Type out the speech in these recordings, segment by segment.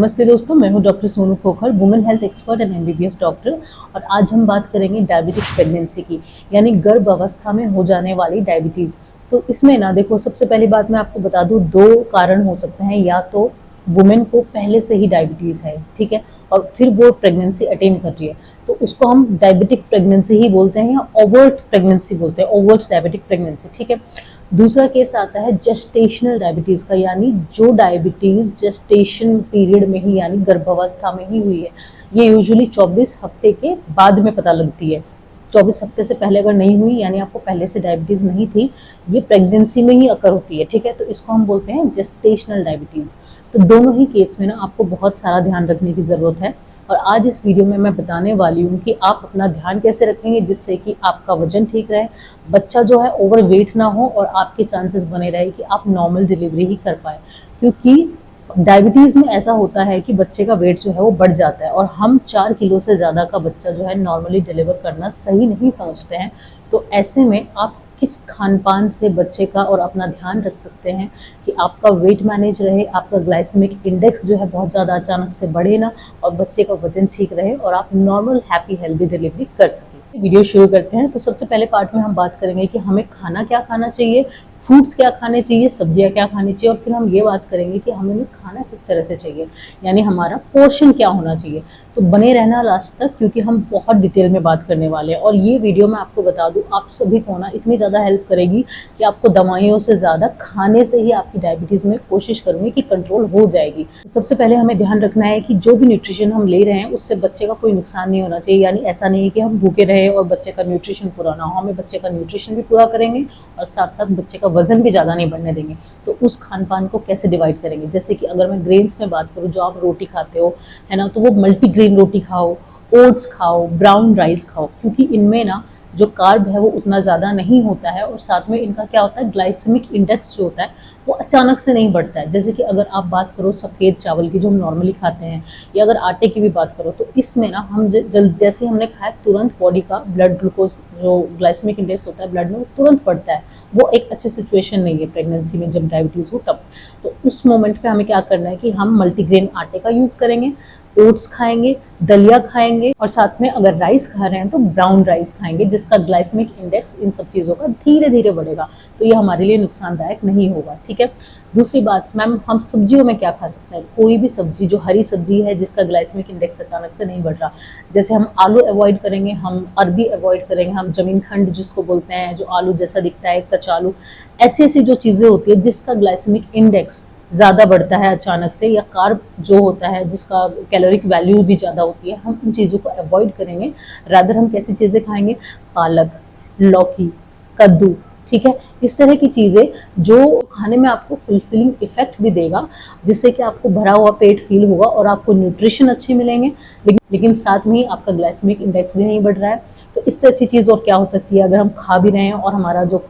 नमस्ते दोस्तों, मैं हूं doctor Sonu Khokhar, women health expert and MBBS doctor. और आज हम बात करेंगे डायबिटिक प्रेगनेंसी की, यानी गर्भ अवस्था में हो जाने वाली डायबिटीज़। तो इसमें ना देखो, सबसे पहली बात मैं आपको बता दूं, दो कारण हो सकते हैं। या तो वुमेन को पहले से ही डायबिटीज़ है, ठीक है, और फिर वो प्रेगनेंसी अटेन कर रही है, तो उसको हम डायबिटिक प्रेगनेंसी ही बोलते हैं, या ओवर्ट प्रेगनेंसी बोलते हैं, ओवर्ट डायबिटिक प्रेगनेंसी, ठीक है। दूसरा केस आता है जेस्टेशनल डायबिटीज़ का, यानी जो डायबिटीज़ जेस्टेशन पीरियड में ही, यानी गर्भावस्था में ही हुई है। ये यूजुअली 24 हफ्ते के बाद में पता लगती है। 24 हफ्ते से पहले अगर नहीं हुई, यानी आपको पहले से डायबिटीज़ नहीं थी, ये प्रेगनेंसी में ही अकर होती है, ठीक है। तो इसको हम बोलते हैं जेस्टेशनल डायबिटीज़। तो दोनों ही केस में ना आपको बहुत सारा ध्यान रखने की ज़रूरत है। और आज इस वीडियो में मैं बताने वाली हूँ कि आप अपना ध्यान कैसे रखेंगे जिससे कि आपका वजन ठीक रहे, बच्चा जो है ओवरवेट ना हो, और आपके चांसेस बने रहे कि आप नॉर्मल डिलीवरी ही कर पाए। क्योंकि डायबिटीज़ में ऐसा होता है कि बच्चे का वेट जो है वो बढ़ जाता है, और हम 4 किलो से ज़्यादा का बच्चा जो है नॉर्मली डिलीवर करना सही नहीं समझते हैं। तो ऐसे में आप किस खान पान से बच्चे का और अपना ध्यान रख सकते हैं कि आपका वेट मैनेज रहे, आपका ग्लाइसेमिक इंडेक्स जो है बहुत ज़्यादा अचानक से बढ़े ना, और बच्चे का वजन ठीक रहे, और आप नॉर्मल हैप्पी हेल्दी डिलीवरी कर सकें। वीडियो शुरू करते हैं। तो सबसे पहले पार्ट में हम बात करेंगे कि हमें खाना क्या खाना चाहिए, फ्रूट्स क्या खाने चाहिए, सब्जियां क्या खानी चाहिए, और फिर हम ये बात करेंगे कि हमें खाना किस तरह से चाहिए, यानी हमारा पोर्शन क्या होना चाहिए। तो बने रहना लास्ट तक, क्योंकि हम बहुत डिटेल में बात करने वाले हैं। और ये वीडियो मैं आपको बता दूं, आप सभी को ना इतनी ज़्यादा हेल्प करेगी कि आपको दवाइयों से ज़्यादा खाने से ही आपकी डायबिटीज़ में कोशिश करूँगी कि कंट्रोल हो जाएगी। तो सबसे पहले हमें ध्यान रखना है कि जो भी न्यूट्रिशन हम ले रहे हैं उससे बच्चे का कोई नुकसान नहीं होना चाहिए। यानी ऐसा नहीं है कि हम भूखे रहे और बच्चे का न्यूट्रिशन पूरा ना हो। हमें बच्चे का न्यूट्रिशन भी पूरा करेंगे और साथ साथ बच्चे का वजन भी ज़्यादा नहीं बढ़ने देंगे। तो उस खान पान को कैसे डिवाइड करेंगे, जैसे कि अगर मैं ग्रेन्स में बात करूँ, जो आप रोटी खाते हो, है ना, तो वो मल्टीग्रेन रोटी खाओ, ओट्स खाओ, ब्राउन राइस खाओ, क्योंकि इनमें ना जो कार्ब है वो उतना ज़्यादा नहीं होता है, और साथ में इनका क्या होता है, ग्लाइसेमिक इंडेक्स जो होता है वो अचानक से नहीं बढ़ता है। जैसे कि अगर आप बात करो सफ़ेद चावल की, जो हम नॉर्मली खाते हैं, या अगर आटे की भी बात करो, तो इसमें ना हम जैसे हमने खाया, तुरंत बॉडी का ब्लड ग्लूकोज जो ग्लाइसेमिक इंडेक्स होता है ब्लड में, वो तुरंत बढ़ता है। वो एक अच्छी सिचुएशन नहीं है प्रेगनेंसी में जब डायबिटीज़ हो तब। तो उस मोमेंट पे हमें क्या करना है कि हम मल्टीग्रेन आटे का यूज़ करेंगे, ओट्स खाएंगे, दलिया खाएंगे, और साथ में अगर राइस खा रहे हैं तो ब्राउन राइस खाएंगे, जिसका ग्लाइसेमिक इंडेक्स इन सब चीज़ों का धीरे धीरे बढ़ेगा। तो ये हमारे लिए नुकसानदायक नहीं होगा, ठीक है। दूसरी बात, मैम हम सब्जियों में क्या खा सकते हैं? कोई भी सब्जी जो हरी सब्जी है जिसका ग्लाइसेमिक इंडेक्स अचानक से नहीं बढ़ रहा, जैसे हम आलू अवॉइड करेंगे, हम अरबी अवॉइड करेंगे, हम जमीन खंड जिसको बोलते हैं, जो आलू जैसा दिखता है, कचालू, ऐसी ऐसी जो चीज़ें होती है जिसका ग्लाइसेमिक इंडेक्स ज़्यादा बढ़ता है अचानक से, या कार्ब जो होता है जिसका कैलोरिक वैल्यू भी ज़्यादा होती है, हम उन चीज़ों को अवॉइड करेंगे। रादर हम कैसी चीज़ें खाएंगे? पालक, लौकी, कद्दू, ठीक है, इस तरह की चीज़ें जो खाने में आपको फुलफिलिंग इफेक्ट भी देगा, जिससे कि आपको भरा हुआ पेट फील होगा और आपको न्यूट्रिशन अच्छे मिलेंगे, लेकिन साथ में ही आपका ग्लाइसेमिक इंडेक्स भी नहीं बढ़ रहा है। तो इससे अच्छी चीज़ और क्या हो सकती है? अगर हम खा भी रहे हैं और हमारा जो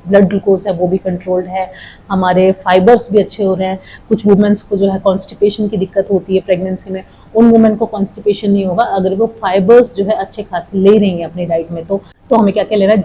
ब्लड ग्लूकोज है वो भी कंट्रोल्ड है, हमारे फाइबर्स भी अच्छे हो रहे हैं। कुछ वुमेन्स को जो है कॉन्स्टिपेशन की दिक्कत होती है प्रेगनेंसी में, उन वुमेन को कॉन्स्टिपेशन नहीं होगा अगर वो फाइबर्स जो है अच्छे खासे ले रही हैं अपनी डाइट में। तो हमें क्या क्या लेना है?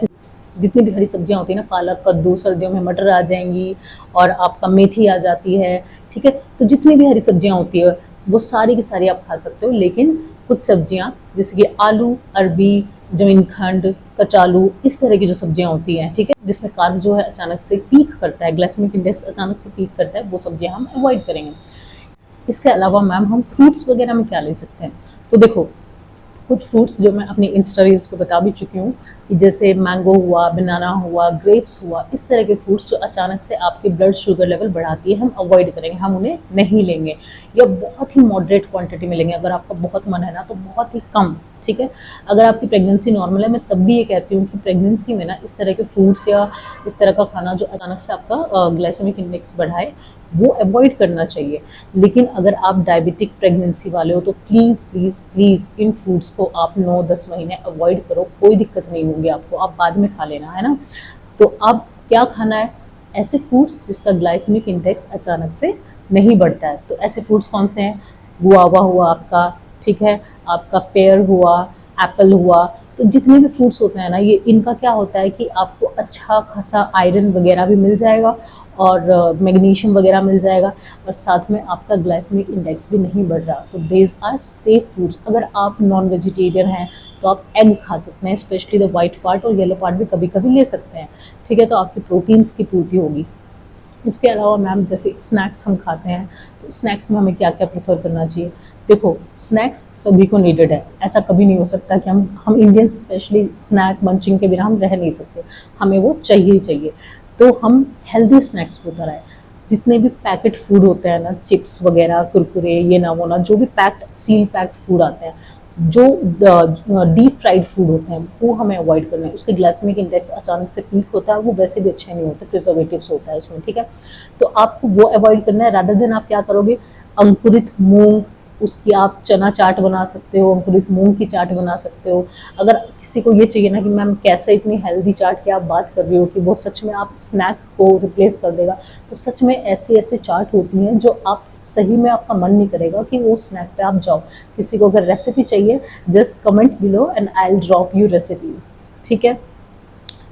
जितनी भी हरी सब्जियां होती है ना, पालक, कद्दू, सर्दियों में मटर आ जाएंगी, और आपका मेथी आ जाती है, ठीक है। तो जितनी भी हरी सब्जियां होती है वो सारी की सारी आप खा सकते हो। लेकिन कुछ सब्जियां जैसे कि आलू, अरबी, जमीन खंड, कचालू, इस तरह की जो सब्जियां होती हैं, ठीक है, जिसमें कार्ब जो है अचानक से पीक करता है, ग्लाइसेमिक इंडेक्स अचानक से पीक करता है, वो सब्जियां हम अवॉइड करेंगे। इसके अलावा मैम हम फ्रूट्स वगैरह में क्या ले सकते हैं? तो देखो, कुछ फ्रूट्स जो मैं अपनी इंस्टा रील्स पे बता भी चुकी हूँ, कि जैसे मैंगो हुआ, बनाना हुआ, ग्रेप्स हुआ, इस तरह के फ्रूट्स जो अचानक से आपके ब्लड शुगर लेवल बढ़ाती है, हम अवॉइड करेंगे, हम उन्हें नहीं लेंगे, या बहुत ही मॉडरेट क्वांटिटी में लेंगे। अगर आपका बहुत मन है ना तो बहुत ही कम, ठीक है। अगर आपकी प्रेगनेंसी नॉर्मल है, मैं तब भी ये कहती हूँ कि प्रेगनेंसी में ना इस तरह के फ्रूट्स या इस तरह का खाना जो अचानक से आपका ग्लाइसेमिक इंडेक्स बढ़ाए, वो अवॉइड करना चाहिए। लेकिन अगर आप डायबिटिक प्रेगनेंसी वाले हो तो please please please in foods को आप 9-10 महीने अवॉइड करो, कोई दिक्कत नहीं होगी आपको, आप बाद में खा लेना, है ना। तो अब क्या खाना है? ऐसे फूड्स जिसका ग्लाइसेमिक इंडेक्स अचानक से नहीं बढ़ता है। तो ऐसे फूड्स कौन से हैं? गुआवा हुआ आपका, ठीक है, आपका पेयर हुआ, एप्पल हुआ, तो जितने भी फ्रूट्स होते हैं ना, ये इनका क्या होता है कि आपको अच्छा खासा आयरन वगैरह भी मिल जाएगा, और मैग्नीशियम वगैरह मिल जाएगा, और साथ में आपका ग्लाइसेमिक इंडेक्स भी नहीं बढ़ रहा। तो देज आर सेफ फूड्स। अगर आप नॉन वेजिटेरियन हैं तो आप एग खा सकते हैं, स्पेशली द वाइट पार्ट, और येलो पार्ट भी कभी कभी ले सकते हैं, ठीक है। तो आपकी प्रोटीन्स की पूर्ति होगी। इसके अलावा मैम जैसे स्नैक्स हम खाते हैं, तो स्नैक्स में हमें क्या क्या प्रेफर करना चाहिए? देखो, स्नैक्स सभी को नीडेड है, ऐसा कभी नहीं हो सकता कि हम इंडियंस स्पेशली स्नैक मंचिंग के बिना हम रह नहीं सकते, हमें वो चाहिए ही चाहिए। तो हम हेल्दी स्नैक्स को तरह है, जितने भी पैकेट फूड होते हैं ना, चिप्स वगैरह, कुरकुरे, ये ना वो ना, जो भी पैक्ड सील पैक्ड फूड आते हैं, जो डीप फ्राइड फूड होते हैं, वो हमें अवॉइड करना है। उसके ग्लाइसेमिक इंडेक्स अचानक से पीक होता है, वो वैसे भी अच्छे नहीं होते, प्रिजर्वेटिव्स होता है उसमें, ठीक है। तो आपको वो अवॉइड करना है। रादर देन आप क्या करोगे, अंकुरित मूंग, उसकी आप चना चाट बना सकते हो, अंकुरित मूंग की चाट बना सकते हो। अगर किसी को ये चाहिए ना कि मैम कैसे इतनी हेल्दी चाट की आप बात कर रही हो कि वो सच में आप स्नैक को रिप्लेस कर देगा, तो सच में ऐसे ऐसे चाट होती हैं जो आप सही में आपका मन नहीं करेगा कि वो स्नैक पे आप जाओ। किसी को अगर रेसिपी चाहिए, just comment below and I will drop you recipes, ठीक है।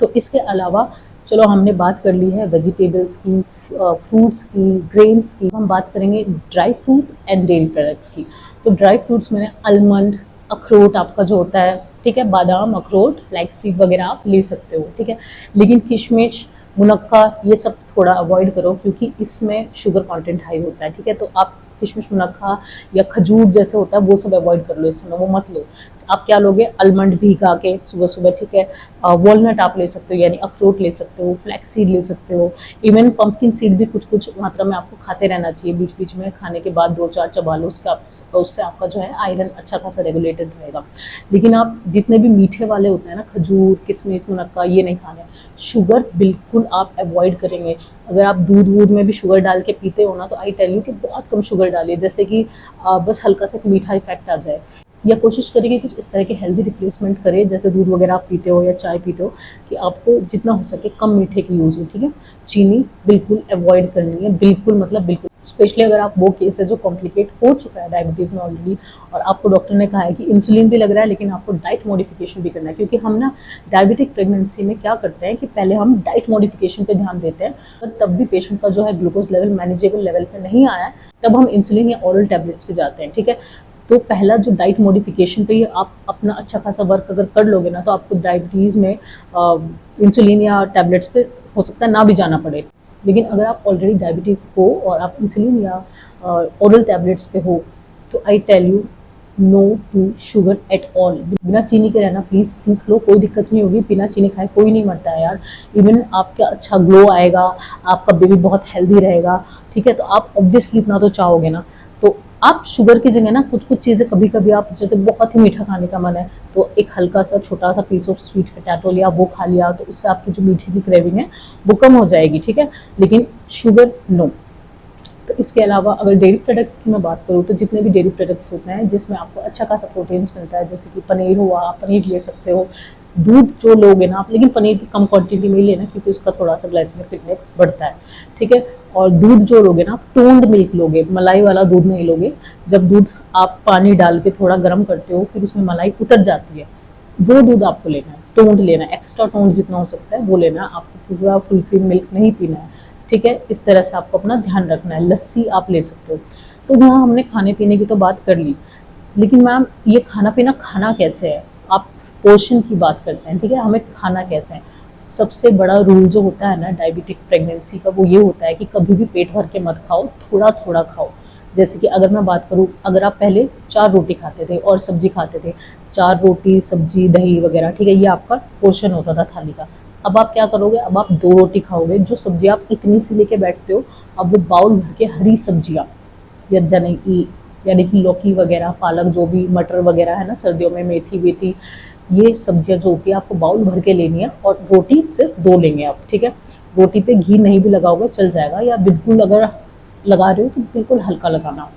तो इसके अलावा चलो हमने बात कर ली है वेजिटेबल्स की, फ्रूट्स की, ग्रेन्स की। हम बात करेंगे dry fruits and dairy products की। तो ड्राई फ्रूट्स में आलमंड, अखरोट आपका जो होता है, ठीक है, बादाम, अखरोट, फ्लैक्स सीड वगैरह आप ले सकते हो, ठीक है। लेकिन किशमिश, मुनक्का, ये सब थोड़ा अवॉइड करो क्योंकि इसमें शुगर कंटेंट हाई होता है, ठीक है। तो आप किशमिश, मुनक्का या खजूर जैसे होता है वो सब अवॉइड कर लो, इस समय वो मत लो। आप क्या लोगे, आलमंड भिगा के सुबह सुबह, ठीक है। वॉलनट आप ले सकते हो, यानी अखरोट ले सकते हो, फ्लैक्स सीड ले सकते हो, इवन पंपकिन सीड भी कुछ कुछ मात्रा में आपको खाते रहना चाहिए, बीच बीच में खाने के बाद 2-4 चबा लो, उससे आपका जो है आयरन अच्छा खासा रेगुलेटेड रहेगा। लेकिन आप जितने भी मीठे वाले होते हैं ना, खजूर, किशमिश, मुनक्का, ये नहीं खाने। शुगर बिल्कुल आप अवॉइड करेंगे। अगर आप दूध वूध में भी शुगर डाल के पीते हो ना, तो आई टेल यू कि बहुत कम शुगर डालिए, जैसे कि बस हल्का सा मीठा इफेक्ट आ जाए। या कोशिश करें कि कुछ इस तरह के हेल्दी रिप्लेसमेंट करें, जैसे दूध वगैरह आप पीते हो या चाय पीते हो, कि आपको जितना हो सके कम मीठे की यूज़ हो, ठीक है। चीनी बिल्कुल अवॉइड करनी है, बिल्कुल मतलब बिल्कुल। स्पेशली अगर आप वो केस है जो कॉम्प्लिकेट हो चुका है डायबिटीज़ में ऑलरेडी, और आपको डॉक्टर ने कहा है कि इंसुलिन भी लग रहा है, लेकिन आपको डाइट मॉडिफिकेशन भी करना है। क्योंकि हम ना डायबिटिक प्रेगनेंसी में क्या करते हैं कि पहले हम डाइट मॉडिफिकेशन पे ध्यान देते हैं, और तब भी पेशेंट का जो है ग्लूकोज लेवल मैनेजेबल लेवल पे नहीं आया, तब हम इंसुलिन या ऑरल टैबलेट्स पे जाते हैं, ठीक है। तो पहला जो डाइट मॉडिफिकेशन पे आप अपना अच्छा खासा वर्क अगर कर लोगे ना, तो आपको डायबिटीज़ में इंसुलिन या टैबलेट्स पे हो सकता है ना भी जाना पड़े। लेकिन अगर आप ऑलरेडी डायबिटिक हो और आप इंसुलिन या ओरल टैबलेट्स पे हो, तो I tell you no to sugar at all. बिना चीनी के रहना प्लीज़ सीख लो, कोई दिक्कत नहीं होगी। बिना चीनी खाए कोई नहीं मरता है यार। इवन आपका अच्छा ग्लो आएगा, आपका बेबी बहुत हेल्दी रहेगा, ठीक है। तो आप ऑब्वियसली इतना तो चाहोगे ना। तो आप शुगर की जगह ना कुछ कुछ चीज़ें कभी कभी आप, जैसे बहुत ही मीठा खाने का मन है, तो एक हल्का सा छोटा सा पीस ऑफ स्वीट पोटैटो लिया, वो खा लिया, तो उससे आपकी जो मीठे की क्रेविंग है वो कम हो जाएगी, ठीक है। लेकिन शुगर नो। तो इसके अलावा अगर डेयरी प्रोडक्ट्स की मैं बात करूँ, तो जितने भी डेयरी प्रोडक्ट्स होते हैं जिसमें आपको अच्छा खासा प्रोटीन्स मिलता है, जैसे कि पनीर हुआ, आप पनीर ले सकते हो। दूध जो लोगे ना आप, लेकिन पनीर की कम क्वांटिटी में ही लेना, क्योंकि उसका थोड़ा सा ग्लाइसेमिक इंडेक्स बढ़ता है, ठीक है। और दूध जो लोगे ना आप, टोन्ड मिल्क लोगे, मलाई वाला दूध नहीं लोगे। जब दूध आप पानी डाल के थोड़ा गर्म करते हो, फिर उसमें मलाई उतर जाती है, वो दूध आपको लेना है, टोन्ड लेना है, एक्स्ट्रा टोन्ड जितना हो सकता है वो लेना है। आपको पूरा फुल क्रीम मिल्क नहीं पीना है, ठीक है। इस तरह से आपको अपना ध्यान रखना है। लस्सी आप ले सकते हो। तो यहाँ हमने खाने पीने की तो बात कर ली, लेकिन मैम ये खाना पीना खाना कैसे है? आप पोर्शन की बात करते हैं, ठीक है, हमें खाना कैसे है? सबसे बड़ा रूल जो होता है ना डायबिटिक प्रेगनेंसी का, वो ये होता है कि कभी भी पेट भर के मत खाओ, थोड़ा थोड़ा खाओ। जैसे कि अगर मैं बात करूँ, अगर आप पहले 4 रोटी खाते थे और सब्जी खाते थे, 4 रोटी सब्जी दही वगैरह, ठीक है, ये आपका पोर्शन होता था थाली का। अब आप क्या करोगे, अब आप 2 रोटी खाओगे। जो सब्जी आप इतनी सी लेके बैठते हो, अब वो बाउल भर के हरी सब्जियाँ, यानी कि लौकी वगैरह, पालक, जो भी मटर वगैरह है ना, सर्दियों में मेथी वेथी, ये सब्जियां जो होती है आपको बाउल भर के लेनी है। और रोटी सिर्फ 2 लेंगे आप, ठीक है। रोटी पे घी नहीं भी लगाओगे चल जाएगा, या बिल्कुल अगर लगा रहे हो तो बिल्कुल हल्का लगाना।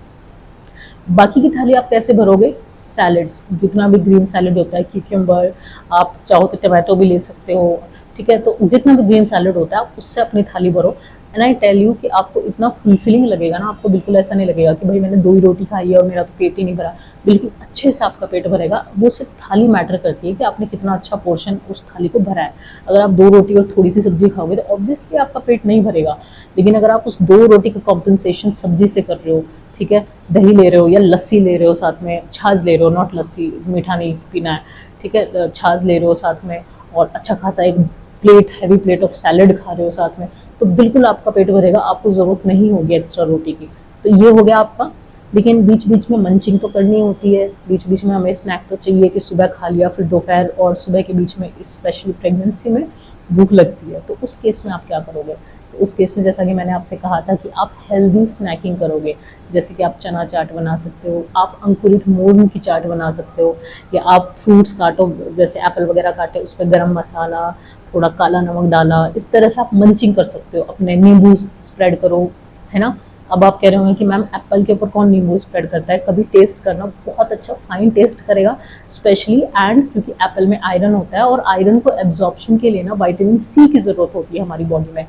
बाकी की थाली आप कैसे भरोगे? सैलड्स, जितना भी ग्रीन सैलड होता है, क्यूकम्बर, आप चाहो तो टमाटो भी ले सकते हो, ठीक है। तो जितना भी ग्रीन सैलड होता है आप उससे अपनी थाली भरो। एंड आई टेल यू कि आपको इतना फुलफिलिंग लगेगा ना, आपको बिल्कुल ऐसा नहीं लगेगा कि भाई मैंने 2 ही रोटी खाई है और मेरा तो पेट ही नहीं भरा। बिल्कुल अच्छे से आपका पेट भरेगा। वो सिर्फ थाली मैटर करती है कि आपने कितना अच्छा पोर्शन उस थाली को भरा है। अगर आप 2 रोटी और थोड़ी सी सब्जी खाओगे तो ऑब्वियसली आपका पेट नहीं भरेगा। लेकिन अगर आप उस 2 रोटी का कॉम्पेंसेशन सब्जी से कर रहे हो, ठीक है, दही ले रहे हो या लस्सी ले रहे हो, साथ में छाछ ले रहे हो, नॉट लस्सी, मीठा नहीं पीना है, ठीक है, छाछ ले रहे हो साथ में, और अच्छा खासा एक हैवी प्लेट ऑफ सैलेड खा रहे हो साथ में, तो बिल्कुल आपका पेट भरेगा, आपको ज़रूरत नहीं होगी एक्स्ट्रा रोटी की। तो ये हो गया आपका। लेकिन बीच बीच में मंचिंग तो करनी होती है, बीच बीच में हमें स्नैक तो चाहिए कि सुबह खा लिया, फिर दोपहर और सुबह के बीच में स्पेशली प्रेगनेंसी में भूख लगती है। तो उस केस में आप क्या करोगे? तो उस केस में जैसा कि मैंने आपसे कहा था कि आप हेल्दी स्नैकिंग करोगे, जैसे कि आप चना चाट बना सकते हो, आप अंकुरित मूंग की चाट बना सकते हो, या आप फ्रूट्स काटो, जैसे एप्पल वगैरह काटे, उस पर गरम मसाला, थोड़ा काला नमक डाला, इस तरह से आप मंचिंग कर सकते हो, अपने नींबू स्प्रेड करो, है ना। अब आप कह रहे होंगे कि मैम एप्पल के ऊपर कौन नींबू स्प्रेड करता है? कभी टेस्ट करना, बहुत अच्छा फाइन टेस्ट करेगा स्पेशली, एंड क्योंकि एप्पल में आयरन होता है और आयरन को एब्जॉर्प्शन के लिए ना विटामिन सी की जरूरत होती है हमारी बॉडी में।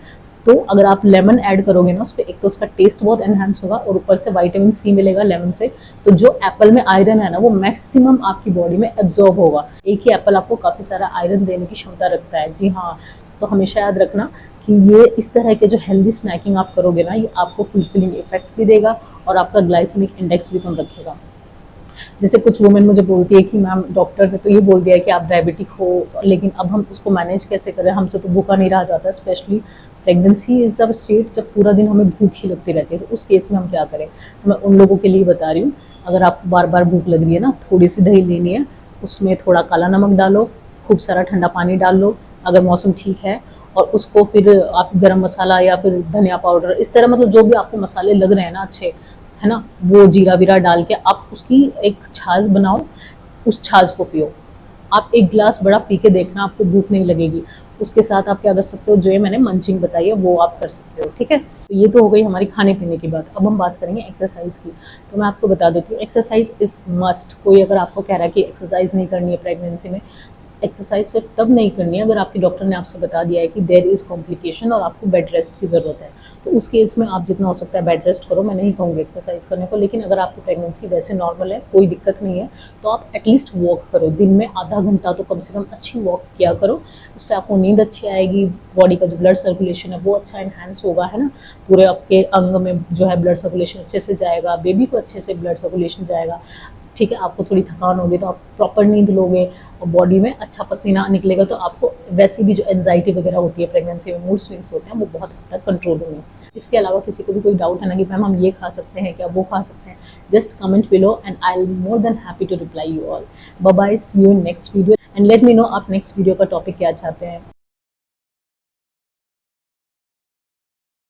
तो अगर आप लेमन ऐड करोगे ना उस पर, एक तो उसका टेस्ट बहुत एनहांस होगा और ऊपर से विटामिन सी मिलेगा लेमन से, तो जो एप्पल में आयरन है ना वो मैक्सिमम आपकी बॉडी में एब्जॉर्ब होगा। एक ही एप्पल आपको काफी सारा आयरन देने की क्षमता रखता है, जी हाँ। तो हमेशा याद रखना कि ये इस तरह के जो हेल्दी स्नैकिंग आप करोगे ना, ये आपको फुलफिलिंग इफेक्ट भी देगा और आपका ग्लाइसेमिक इंडेक्स भी कम रखेगा। जैसे कुछ वुमेन मुझे बोलती है कि मैम डॉक्टर ने तो ये बोल दिया है कि आप डायबिटिक हो, लेकिन अब हम उसको मैनेज कैसे करें, हमसे तो भूखा नहीं रहा जाता, specially pregnancy is a state जब पूरा दिन हमें भूख ही लगती रहती है, तो उस केस में हम क्या करें? तो मैं उन लोगों के लिए बता रही हूँ, अगर आपको बार बार भूख लग रही है ना, थोड़ी सी दही लेनी है, उसमें थोड़ा काला नमक डालो, खूब सारा ठंडा पानी डाल लो अगर मौसम ठीक है, और उसको फिर आप गरम मसाला या फिर धनिया पाउडर, इस तरह मतलब जो भी आपको मसाले लग रहे हैं ना अच्छे, है ना, वो जीरा वीरा डाल के आप उसकी एक छाछ बनाओ, उस छाछ को पियो। आप एक गिलास बड़ा पी के देखना, आपको भूख नहीं लगेगी। उसके साथ आप क्या कर सकते हो, जो ये मैंने मंचिंग बताई है वो आप कर सकते हो, ठीक है। तो ये तो हो गई हमारी खाने पीने की बात। अब हम बात करेंगे एक्सरसाइज की। तो मैं आपको बता देती हूँ, एक्सरसाइज इज मस्ट। कोई अगर आपको कह रहा है कि एक्सरसाइज नहीं करनी है प्रेगनेंसी में, एक्सरसाइज सिर्फ तब नहीं करनी है अगर आपके डॉक्टर ने आपसे बता दिया है कि देयर इज कॉम्प्लिकेशन और आपको बेड रेस्ट की ज़रूरत है। तो उस केस में आप जितना हो सकता है बेड रेस्ट करो, मैं नहीं कहूँगी एक्सरसाइज करने को। लेकिन अगर आपकी प्रेगनेंसी वैसे नॉर्मल है, कोई दिक्कत नहीं है, तो आप एटलीस्ट वॉक करो, दिन में आधा घंटा तो कम से कम अच्छी वॉक किया करो। उससे आपको नींद अच्छी आएगी, बॉडी का जो ब्लड सर्कुलेशन है वो अच्छा इन्हांस होगा, है ना, पूरे आपके अंग में जो है ब्लड सर्कुलेशन अच्छे से जाएगा, बेबी को अच्छे से ब्लड सर्कुलेशन जाएगा, ठीक है। आपको थोड़ी थकान होगी तो आप प्रॉपर नींद लोगे और बॉडी में अच्छा पसीना निकलेगा, तो आपको वैसे भी जो एंजाइटी वगैरह होती है प्रेगनेंसी में, मूड स्विंग्स होते हैं, वो बहुत हद तक कंट्रोल होंगे। इसके अलावा किसी को भी कोई डाउट है ना कि मैम हम ये खा सकते हैं क्या, वो खा सकते हैं, just comment below and I will be more than happy to reply you all. Bye bye, see you in next video and let me know आप नेक्स्ट वीडियो का टॉपिक क्या चाहते हैं।